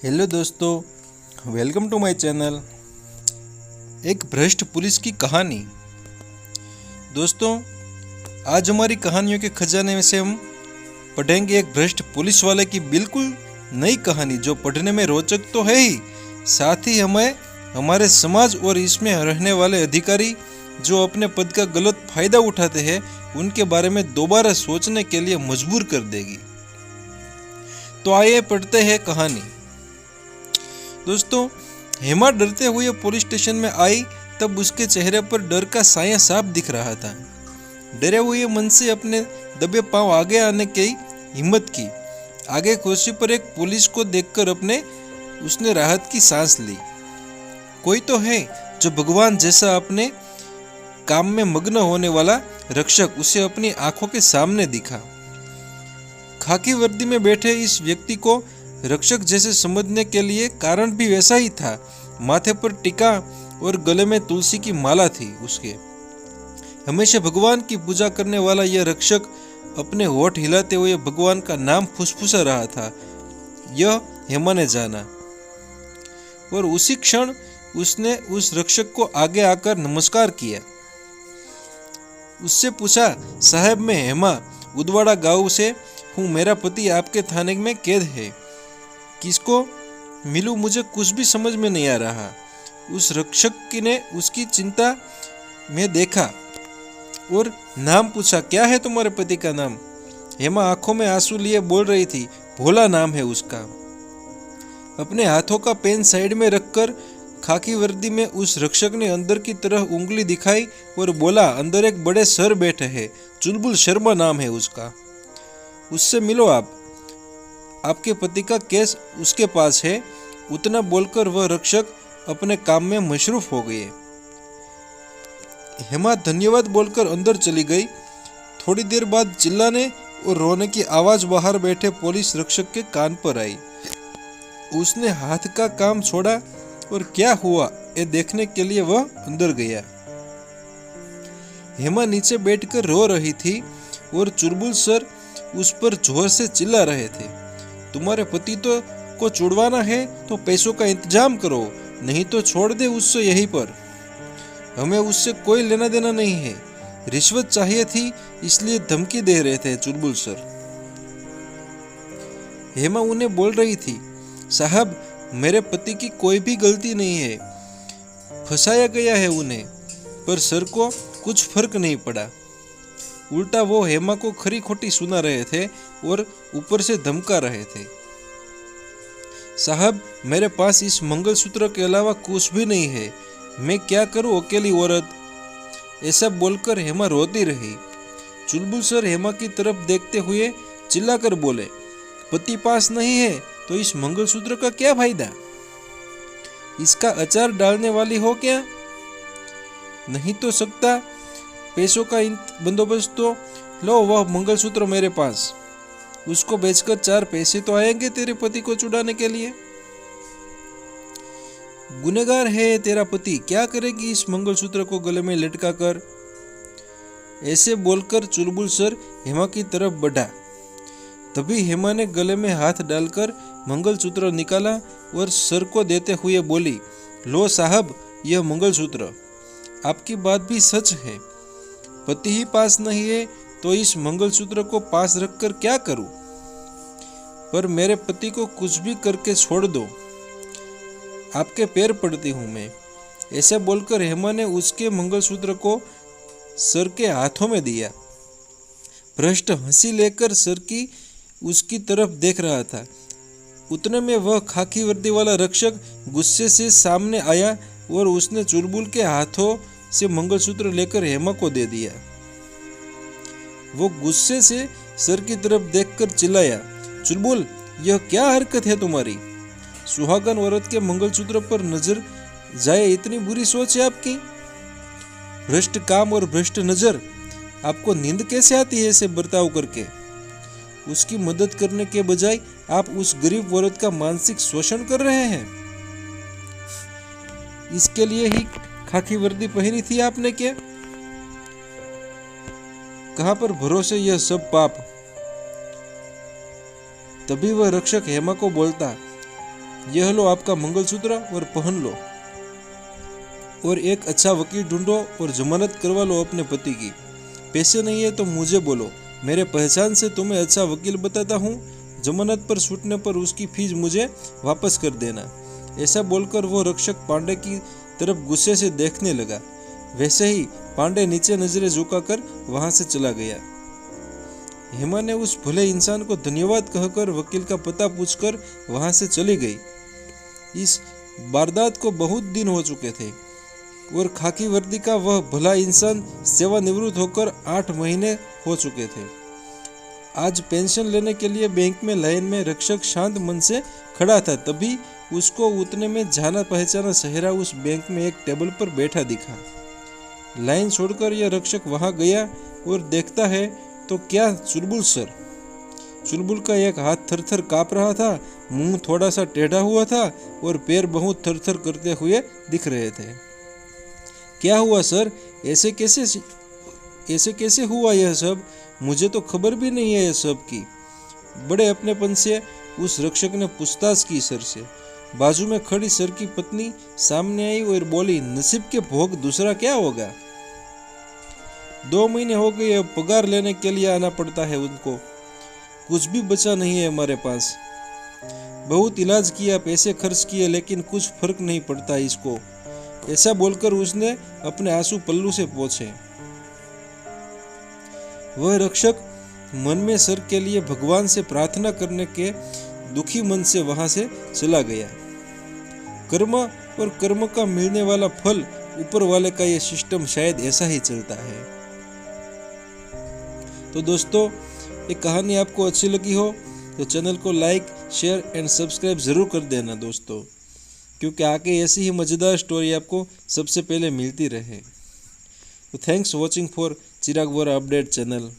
Hello दोस्तों, welcome to my channel. एक भ्रष्ट पुलिस की कहानी। दोस्तों, आज हमारी कहानियों के खजाने में से हम पढ़ेंगे एक भ्रष्ट पुलिस वाले की बिल्कुल नई कहानी, जो पढ़ने में रोचक तो है ही, साथ ही हमें हमारे समाज और इसमें रहने वाले अधिकारी जो अपने पद का गलत फायदा उठाते हैं उनके बारे में दोबारा सोचने के लिए मजबूर कर देगी। तो आइए पढ़ते हैं कहानी। दोस्तों, हेमा डरते हुए पुलिस स्टेशन में आई तब उसके चेहरे पर डर का साया साफ दिख रहा था। डरे हुए मन से अपने दबे पांव आगे आने की हिम्मत की। आगे कुर्सी पर एक पुलिस को देखकर उसने राहत की सांस ली। कोई तो है जो भगवान जैसा अपने काम में मग्न होने वाला रक्षक उसे अपनी आंखों के सामने दिखा। खाकी वर्दी में बैठे इस व्यक्ति को रक्षक जैसे समझने के लिए कारण भी वैसा ही था। माथे पर टीका और गले में तुलसी की माला थी। उसके हमेशा भगवान की पूजा करने वाला यह रक्षक अपने होठ हिलाते हुए भगवान का नाम फुसफुसा रहा था। यह हेमा ने जाना और उसी क्षण उसने उस रक्षक को आगे आकर नमस्कार किया। उससे पूछा, साहब मैं हेमा उदवाड़ा गांव से हूँ, मेरा पति आपके थाने में कैद है, किसको मिलूं, मुझे कुछ भी समझ में नहीं आ रहा। उस रक्षक ने उसकी चिंता में देखा और नाम पूछा, क्या है तुम्हारे पति का नाम? हेमा आंखों में आंसू लिए बोल रही थी, भोला नाम है उसका। अपने हाथों का पेन साइड में रखकर खाकी वर्दी में उस रक्षक ने अंदर की तरफ उंगली दिखाई और बोला, अंदर एक बड़े सर बैठे हैं, चुलबुल शर्मा नाम है उसका, उससे मिलो आपके पति का केस उसके पास है। उतना बोलकर वह रक्षक अपने काम में मशरूफ हो गए। हेमा धन्यवाद बोलकर अंदर चली गई। थोड़ी देर बाद चिल्लाने और रोने की आवाज बाहर बैठे पुलिस रक्षक के कान पर आई। उसने हाथ का काम छोड़ा और क्या हुआ ये देखने के लिए वह अंदर गया। हेमा नीचे बैठकर रो रही थी और चुलबुल सर उस पर जोर से चिल्ला रहे थे, तुम्हारे पति को छुड़वाना है तो पैसों का इंतजाम करो, नहीं तो छोड़ दे उससे यहीं पर, हमें उससे कोई लेना देना नहीं है। रिश्वत चाहिए थी इसलिए धमकी दे रहे थे चुलबुल सर। हेमा उन्हें बोल रही थी, साहब मेरे पति की कोई भी गलती नहीं है, फंसाया गया है उन्हें, पर सर को कुछ फर्क नहीं पड़ा। उल्टा वो हेमा को खरी खोटी सुना रहे थे और ऊपर से धमका रहे थे। साहब मेरे पास इस मंगलसूत्र के अलावा कुछ भी नहीं है, मैं क्या करूं अकेली औरत, ऐसा बोलकर हेमा रोती रही। चुलबुल सर हेमा की तरफ देखते हुए चिल्लाकर बोले, पति पास नहीं है तो इस मंगलसूत्र का क्या फायदा, इसका अचार डालने वाली हो क्या? नहीं तो सकता पैसों का बंदोबस्त तो लो, वह मंगलसूत्र मेरे पास, उसको बेचकर 4 पैसे तो आएंगे तेरे पति को छुड़ाने के लिए। गुनहगार है तेरा पति, क्या करेगी इस मंगलसूत्र को गले में लटका कर? ऐसे बोलकर चुलबुल सर हेमा की तरफ बढ़ा। तभी हेमा ने गले में हाथ डालकर मंगलसूत्र निकाला और सर को देते हुए बोली, लो साहब यह मंगलसूत्र, आपकी बात भी सच है, पति ही पास नहीं है तो इस मंगलसूत्र को पास रखकर क्या करूं, पर मेरे पति को कुछ भी करके छोड़ दो, आपके पैर पड़ती हूं मैं। ऐसे बोलकर हेमा ने उसके मंगलसूत्र को सर के हाथों में दिया। भ्रष्ट हंसी लेकर सर की उसकी तरफ देख रहा था। उतने में वह खाकी वर्दी वाला रक्षक गुस्से से सामने आया और उसने चुलबुल के हाथों से मंगलसूत्र लेकर हेमा को दे दिया। वो गुस्से से सर की तरफ देखकर चिल्लाया, चुलबुल यह क्या हरकत है तुम्हारी, सुहागन औरत के मंगलसूत्र पर नजर जाए इतनी बुरी सोच है आपकी? भ्रष्ट काम और भ्रष्ट नजर, आपको नींद कैसे आती है ऐसे बर्ताव करके? उसकी मदद करने के बजाय आप उस गरीब औरत का मानसिक शोषण कर रहे हैं। इसके लिए ही खाकी वर्दी पहनी थी आपने क्या? कहां पर भरोसे यह सब पाप? तभी वह रक्षक हेमा को बोलता, यह लो आपका मंगलसूत्र और पहन लो, और एक अच्छा वकील ढूंढो और जमानत करवा लो अपने पति की। पैसे नहीं है तो मुझे बोलो, मेरे पहचान से तुम्हें अच्छा वकील बताता हूँ। जमानत पर छूटने पर उसकी फीस मुझे वापस कर देना। ऐसा बोलकर वो रक्षक पांडे की तरफ गुस्से से देखने लगा। वैसे ही पांडे नीचे नजरें झुकाकर वहां से चला गया। हेमा ने उस भले इंसान को धन्यवाद कहकर वकील का पता पूछकर वहां से चली गई। इस वारदात को बहुत दिन हो चुके थे और खाकी वर्दी का वह भला इंसान सेवानिवृत्त होकर 8 महीने हो चुके थे। आज पेंशन लेने के लिए बैंक में लाइन में रक्षक शांत मन से खड़ा था। तभी उसको उतने में जाना पहचाना चेहरा उस बैंक में एक टेबल पर बैठा दिखा। लाइन छोड़कर यह रक्षक वहां गया और देखता है तो क्या चुलबुल सर। चुलबुल का एक हाथ थरथर कांप रहा था, मुंह थोड़ा सा टेढ़ा हुआ था और पैर बहुत थरथर करते हुए दिख रहे थे। क्या हुआ सर, ऐसे कैसे हुआ यह सब? मुझे तो खबर भी नहीं है यह सब की। बड़े अपनेपन से उस रक्षक ने पूछताछ की सर से। बाजू में खड़ी सर की पत्नी सामने आई और बोली, नसीब के भोग दूसरा क्या होगा। 2 महीने हो गए, अब पगार लेने के लिए आना पड़ता है उनको। कुछ भी बचा नहीं है हमारे पास। बहुत इलाज किया, पैसे खर्च किए, लेकिन कुछ फर्क नहीं पड़ता इसको। ऐसा बोलकर उसने अपने आंसू पल्लू से पोंछे। वह रक्षक मन में सर के लिए भगवान से प्रार्थना करने के दुखी मन से वहां से चला गया। कर्म और कर्म का मिलने वाला फल, ऊपर वाले का यह सिस्टम शायद ऐसा ही चलता है। तो दोस्तों, ये कहानी आपको अच्छी लगी हो तो चैनल को लाइक, शेयर एंड सब्सक्राइब जरूर कर देना दोस्तों, क्योंकि आगे ऐसी ही मज़ेदार स्टोरी आपको सबसे पहले मिलती रहे। तो thanks watching for Chirag Vora update channel.